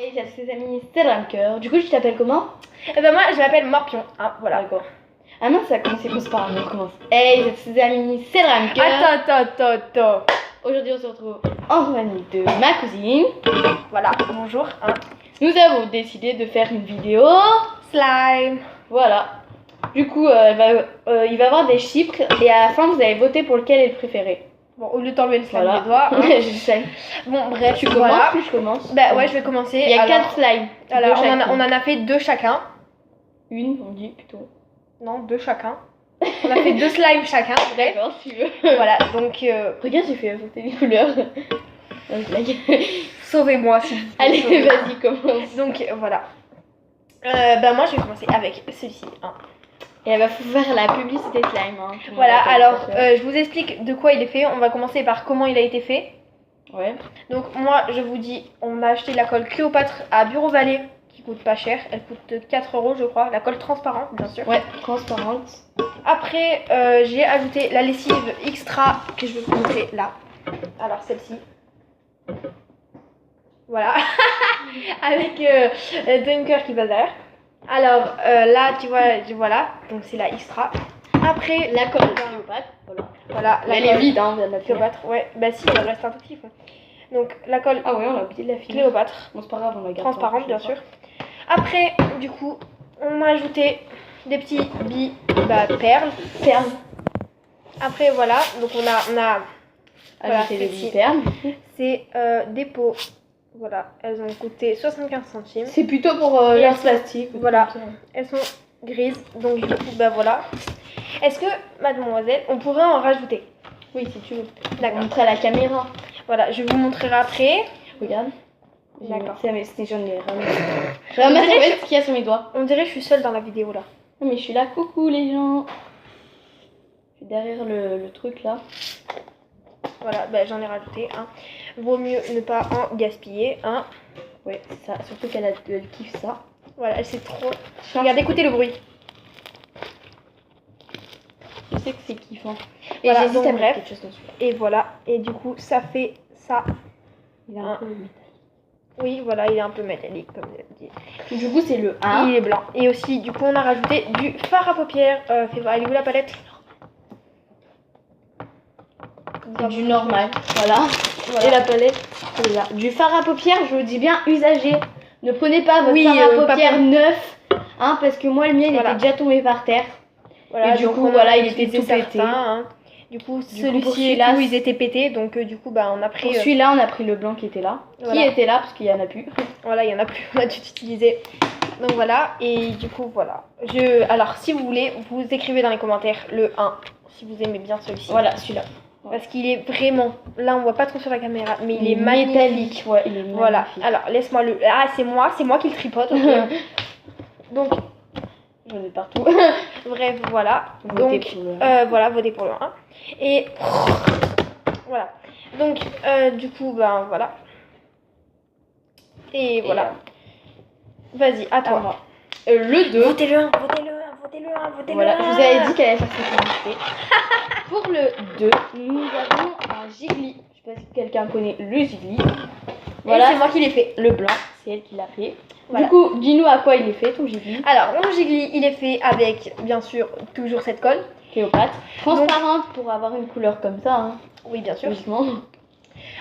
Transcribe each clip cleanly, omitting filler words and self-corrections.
Et salut ses amis, c'est Ranker. Du coup, tu t'appelles comment? Eh ben moi, je m'appelle Morpion. Ah, voilà. D'accord. Ah non, ça a commencé par un, on recommence. Hey, salut ses amis, c'est Ranker. Attends. Aujourd'hui, on se retrouve en compagnie de ma cousine. Voilà, bonjour. Nous avons décidé de faire une vidéo Slime. Voilà. Du coup, il va y avoir des chiffres et à la fin, vous allez voter pour lequel est le préféré. Bon, au lieu de t'enlever le slime Voilà. des doigts. Je sais. Bon, bref, Tu commences voilà. ou je commence? Bah ouais, je vais commencer. Il y a 4 slimes. Alors, on en a fait 2 chacun. Une, on dit plutôt. Non, 2 chacun. On a fait 2 slimes chacun. Bref. D'accord, si tu veux. Voilà, donc. Regarde, j'ai fait voter les couleurs. Sauvez-moi si vous plaît. Allez, vas-y, commence. Donc, voilà. Bah moi, je vais commencer avec celui-ci. Et elle va faire la publicité slime. Voilà, alors je vous explique de quoi il est fait. On va commencer par comment il a été fait. Ouais. Donc moi je vous dis, on a acheté la colle Cléopâtre à Bureau Vallée qui coûte pas cher. Elle coûte 4 € je crois. La colle transparente bien sûr. Ouais, transparente. Après j'ai ajouté la lessive extra que je vais vous montrer là. Alors celle-ci. Voilà. Avec Dunker qui passe derrière. Alors là tu vois, voilà, donc c'est la extra. Après la colle Cléopâtre, voilà. Elle est vide, hein, la Cléopâtre, ouais, bah si, il en reste un tout petit peu. Donc la colle ah ouais, on a oublié de la finir. Cléopâtre, bon c'est pas grave, on la garde transparente bien sûr. Après du coup on a ajouté des petits billes perles. Après voilà, donc on a ajouté des billes perles. C'est des pots. Voilà, elles ont coûté 75 centimes. C'est plutôt pour leur plastique. Voilà, elles sont grises, donc du coup, bah voilà. Est-ce que, mademoiselle, on pourrait en rajouter? Oui, si tu veux. D'accord. Montrer à la caméra. Voilà, je vous montrerai après. Regarde. D'accord. C'était jaune les ce qu'il y a sur mes doigts. On dirait que je suis seule dans la vidéo là. Non, mais je suis là, coucou les gens. Je suis derrière le truc là. Voilà, bah, j'en ai rajouté un. Vaut mieux ne pas en gaspiller. Ouais, c'est ça. Surtout qu'elle kiffe ça. Voilà, elle sait trop. Regarde, écoutez le bruit. Je sais que c'est kiffant. Et voilà, j'hésite à mettre quelque chose dessus. Et voilà, et du coup, ça fait ça. Il est un peu métallique. Oui, voilà, il est un peu métallique, comme je l'ai dit. Du coup, c'est le 1. Il est blanc. Et aussi, du coup, on a rajouté du fard à paupières. Fais voir, elle est où la palette? Du normal, voilà. Et la palette, c'est là. Du fard à paupières, je vous dis bien usagé. Ne prenez pas votre fard à paupières neuf, hein, parce que moi le mien il était déjà tombé par terre. Voilà, et du coup voilà, il était tout pété. Du coup, celui-ci là, ils étaient pétés, donc du coup bah on a pris. Pour celui-là, on a pris le blanc qui était là, qui était là parce qu'il y en a plus. Voilà, il y en a plus, on a tout utilisé. Donc voilà, et du coup voilà. Alors si vous voulez, vous écrivez dans les commentaires le 1 si vous aimez bien celui-ci. Voilà, celui-là. Parce qu'il est vraiment, là on voit pas trop sur la caméra, mais il est magnifique. Ouais, il est magnifique. Voilà, alors laisse-moi le... Ah c'est moi qui le tripote. Okay. Donc, j'en ai partout. Bref, voilà. Votez donc, pour le voilà, votez pour le 1. Et voilà. Donc, du coup, ben voilà. Et voilà. Vas-y, à toi. Le 2. Votez le 1. Voilà, je vous avais dit qu'elle allait faire cette publicité. Pour le 2, nous avons un Gigli. Je sais pas si quelqu'un connaît le Gigli. Voilà, c'est moi qui l'ai fait. Le blanc, c'est elle qui l'a fait. Voilà. Du coup, dis-nous à quoi il est fait ton Gigli. Alors, mon Gigli, il est fait avec, bien sûr, toujours cette colle. Cléopâtre. Transparente pour avoir une couleur comme ça. Hein. Oui, bien sûr. Logiquement.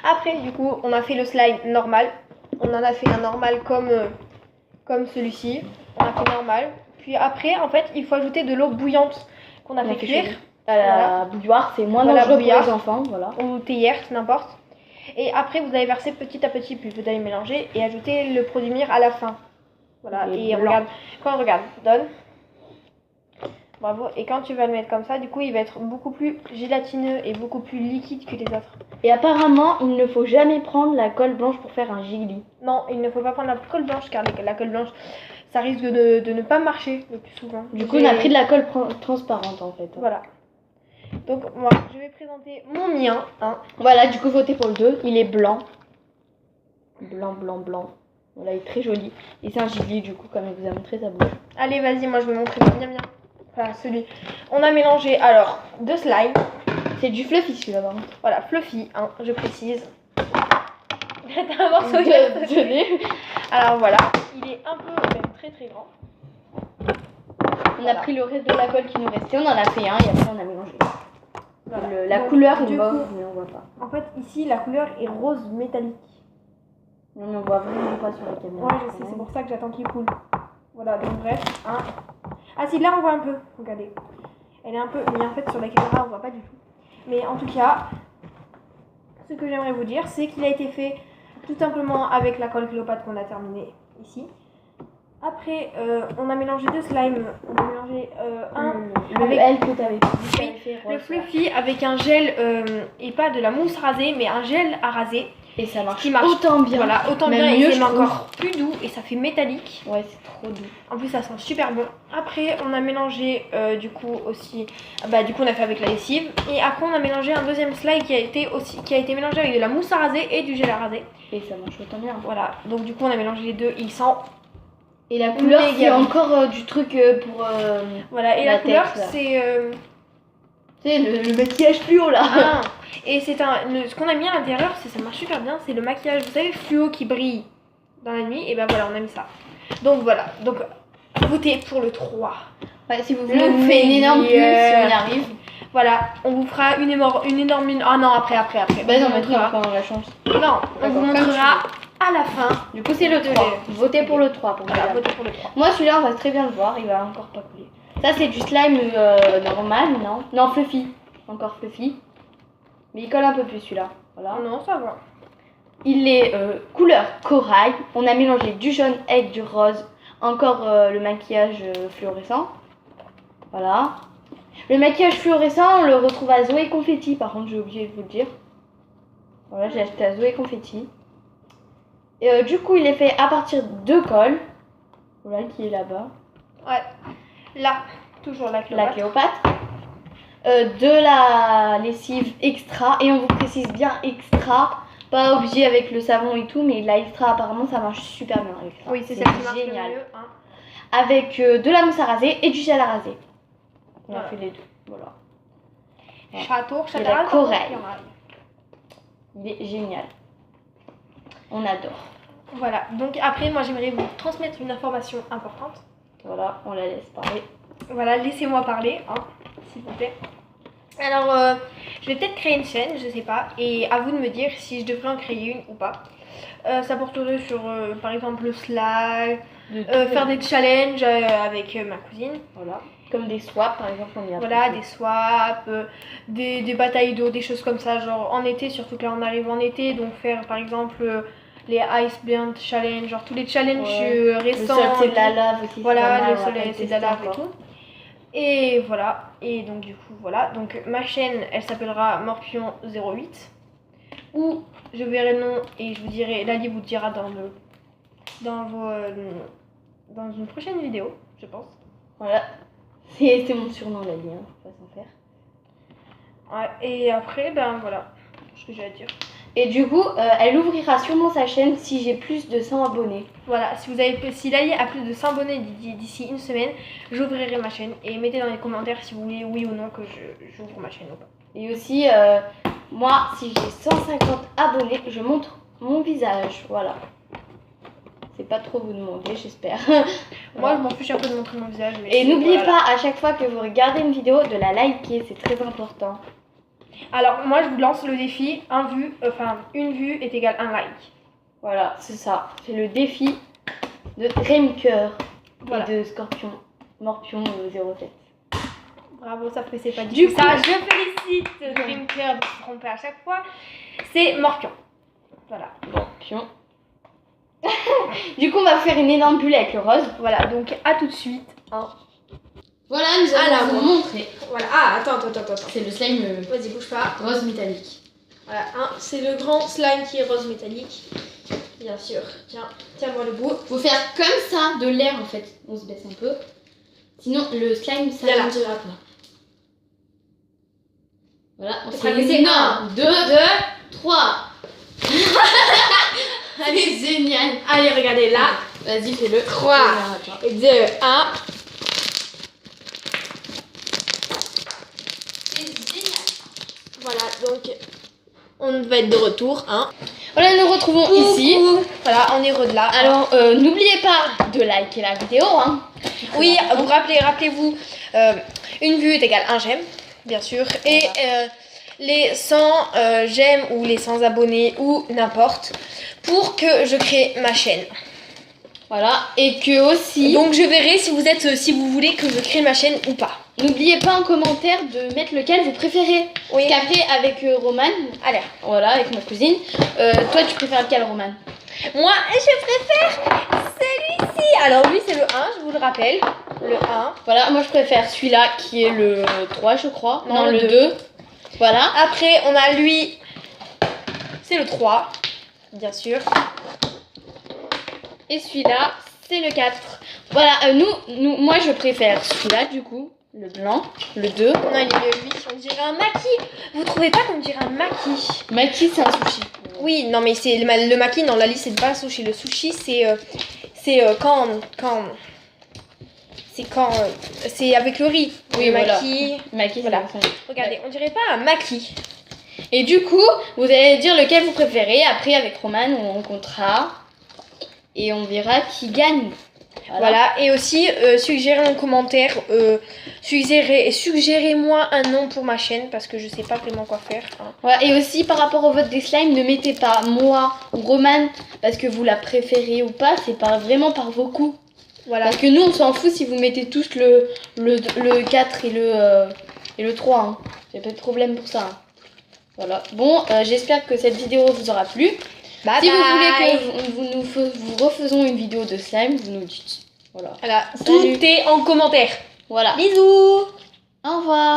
Après, du coup, on a fait le slime normal. On en a fait un normal comme celui-ci. On a fait normal. Puis après, en fait, il faut ajouter de l'eau bouillante qu'on a fait cuire. À la bouilloire, c'est moins dangereux pour les enfants. Voilà. Ou théière, n'importe. Et après, vous allez verser petit à petit, puis vous allez mélanger et ajouter le produit mire à la fin. Voilà, et regarde. Quand on regarde, donne. Bravo. Et quand tu vas le mettre comme ça, du coup, il va être beaucoup plus gélatineux et beaucoup plus liquide que les autres. Et apparemment, il ne faut jamais prendre la colle blanche pour faire un Gigli. Non, il ne faut pas prendre la colle blanche, car la colle blanche, ça risque de ne pas marcher le plus souvent. Du coup, on a pris de la colle transparente en fait. Voilà. Donc, moi, je vais présenter mon mien. Voilà, du coup, votez pour le 2. Il est blanc. Blanc. Voilà, il est très joli. Et c'est un Gigli, du coup, comme elle vous a montré, ça bouge. Allez, vas-y, moi je vais montrer bien. Enfin, celui. On a mélangé, alors, 2 slimes. C'est du fluffy celui-là, par contre. Voilà, fluffy, je précise. T'as un morceau de nez. Alors voilà, il est un peu même très très grand. On a pris le reste de la colle qui nous restait, on en a fait un et après on a mélangé. Voilà. La Donc, couleur est du mauve, coup, mais on voit pas. En fait, ici, la couleur est rose métallique. Non, mais on voit vraiment pas sur la caméra. Ouais, je sais, c'est pour ça que j'attends qu'il coule. Voilà, donc bref, hein. Ah si, là on voit un peu, regardez. Elle est un peu, mais en fait sur la caméra on voit pas du tout. Mais en tout cas, ce que j'aimerais vous dire, c'est qu'il a été fait tout simplement avec la colle Cléopâtre qu'on a terminé ici. Après, on a mélangé deux slimes. On a mélangé le avec L que t'avais fait le Fluffy avec un gel et pas de la mousse rasée, mais un gel à raser. Et ça marche, qui marche autant bien. Voilà, autant même bien mieux, et c'est encore plus doux et ça fait métallique. Ouais, c'est trop doux. En plus, ça sent super bon. Après, on a mélangé du coup aussi. Du coup, on a fait avec la lessive. Et après, on a mélangé un deuxième slime qui a été mélangé avec de la mousse à raser et du gel à raser. Et ça marche autant bien. Voilà, donc du coup, on a mélangé les deux. Il sent. Et la couleur, c'est encore du truc pour. Voilà, et la couleur, c'est. C'est le maquillage fluo là. Ah, et c'est ce qu'on a mis à l'intérieur, ça marche super bien. C'est le maquillage, vous savez, fluo qui brille dans la nuit. Et ben voilà, on a mis ça. Donc voilà, donc votez pour le 3. Ouais, si vous voulez, on vous fait une énorme pub si on y arrive. Voilà, on vous fera une énorme. Ah non, après. Bah non, mais quand on a la chance. Non, on vous montrera à la fin. Du coup, c'est le 3. Votez pour le 3. Voilà, votez pour le 3. Moi, celui-là, on va très bien le voir. Il va encore pas couler. Ça, c'est du slime normal, non? Non, fluffy. Encore fluffy. Mais il colle un peu plus celui-là. Voilà. Non, ça va. Il est couleur corail. On a mélangé du jaune avec du rose. Encore le maquillage fluorescent. Voilà. Le maquillage fluorescent, on le retrouve à Zoé Confetti. Par contre, j'ai oublié de vous le dire. Voilà, j'ai acheté à Zoé Confetti. Et du coup, il est fait à partir de colle. Voilà, qui est là-bas. Ouais. Là, toujours la Cléopâtre. La Cléopâtre. De la lessive extra. Et on vous précise bien extra. Pas obligé avec le savon et tout, mais la extra, apparemment, ça marche super bien. Extra. Oui, c'est ça qui marche génial. le mieux. Hein. Avec de la mousse à raser et du gel à raser. On a fait les deux. Voilà. Château, et la corail. Il est génial. On adore. Voilà, donc après, moi j'aimerais vous transmettre une information importante. Voilà, on la laisse parler. Voilà, laissez-moi parler, hein, s'il vous plaît. Alors, je vais peut-être créer une chaîne, je sais pas, et à vous de me dire si je devrais en créer une ou pas. Ça porterait sur, par exemple, le slime, faire des challenges avec ma cousine. Voilà, comme des swaps par exemple. Voilà, des swaps, des batailles d'eau, des choses comme ça, genre en été, surtout que là on arrive en été, donc faire par exemple les Ice Blend Challenge, genre tous les challenges récents. Le sol c'est de la lave aussi. Voilà, le soleil c'est de la lave et tout. Et voilà, et donc du coup voilà, donc ma chaîne elle s'appellera Morpion08 ou je verrai le nom et je vous dirai, Lali vous dira dans une prochaine vidéo, je pense. Voilà, c'est mon surnom Lali, hein, faut pas s'en faire. Ouais, et après ben voilà ce que j'ai à dire. Et du coup, elle ouvrira sûrement sa chaîne si j'ai plus de 100 abonnés. Voilà, si Lali a plus de 100 abonnés d'ici une semaine, j'ouvrirai ma chaîne. Et mettez dans les commentaires si vous voulez oui ou non que j'ouvre ma chaîne ou pas. Et aussi, moi, si j'ai 150 abonnés, je montre mon visage. Voilà. C'est pas trop vous demander, j'espère. Moi, je m'en fiche un peu de montrer mon visage. Mais et n'oubliez pas, à chaque fois que vous regardez une vidéo, de la liker, c'est très important. Alors, moi, je vous lance le défi, une vue est égale un like. Voilà, c'est ça. C'est le défi de Dreamcœur et de Scorpion, Morpion 07. Bravo, ça fait c'est pas du tout ça. Je félicite Dreamcœur de se tromper à chaque fois. C'est Morpion. Voilà. Morpion. Du coup, on va faire une énorme bulle avec le rose. Voilà, donc à tout de suite. Voilà, nous allons vous montrer. Voilà. Ah, attends. C'est le slime. Vas-y, bouge pas. Rose métallique. Voilà, c'est le grand slime qui est rose métallique. Bien sûr. Tiens-moi le bout. Faut faire comme ça, de l'air en fait. On se baisse un peu. Sinon, le slime, ça ne dira pas. Voilà, on s'est laissé 1, 2, 3. Allez, génial. Allez, regardez là. Vas-y, fais-le. 3, 2, 1. C'est génial. Voilà, donc on va être de retour. Hein. Voilà, nous retrouvons ici. Voilà, on est heureux de là. Alors, n'oubliez pas de liker la vidéo. Hein. Oui, rappelez-vous, une vue est égale un j'aime, bien sûr. Et les 100 j'aime ou les 100 abonnés ou n'importe pour que je crée ma chaîne. Voilà, et que aussi... Donc je verrai si vous voulez que je crée ma chaîne ou pas. N'oubliez pas en commentaire de mettre lequel vous préférez. Oui. Parce qu'après, avec Romane, allez, voilà, avec ma cousine, toi tu préfères lequel, Romane? Moi, je préfère celui-ci. Alors lui, c'est le 1, je vous le rappelle. Le 1. Voilà, moi je préfère celui-là qui est le 3, je crois. Non, le 2. Voilà. Après, on a lui, c'est le 3, bien sûr. Et celui-là, c'est le 4. Voilà, moi je préfère celui-là du coup, le blanc, le 2. Non, il est le 8, on dirait un maquis. Vous trouvez pas qu'on dirait un maquis? Maquis, c'est un sushi. Oui, non, mais c'est le maquis, non, la liste, c'est pas un sushi. Le sushi, c'est c'est avec le riz. Oui, le voilà. maquis. Maquis, voilà. voilà. Regardez, on dirait pas un maquis. Et du coup, vous allez dire lequel vous préférez. Après, avec Romane, on comptera. Et on verra qui gagne. Voilà. Et aussi, suggérez en commentaire, suggérez-moi un nom pour ma chaîne parce que je sais pas vraiment quoi faire. Hein. Voilà. Et aussi, par rapport au vote des slimes, ne mettez pas moi ou Romane parce que vous la préférez ou pas. C'est vraiment par vos coups. Voilà. Parce que nous, on s'en fout si vous mettez tous le 4 et le 3. Hein. J'ai pas de problème pour ça. Hein. Voilà. Bon, j'espère que cette vidéo vous aura plu. Bye si bye. vous voulez que vous refaisons une vidéo de slime, vous nous dites. Voilà. Tout est en commentaire. Voilà. Bisous. Au revoir.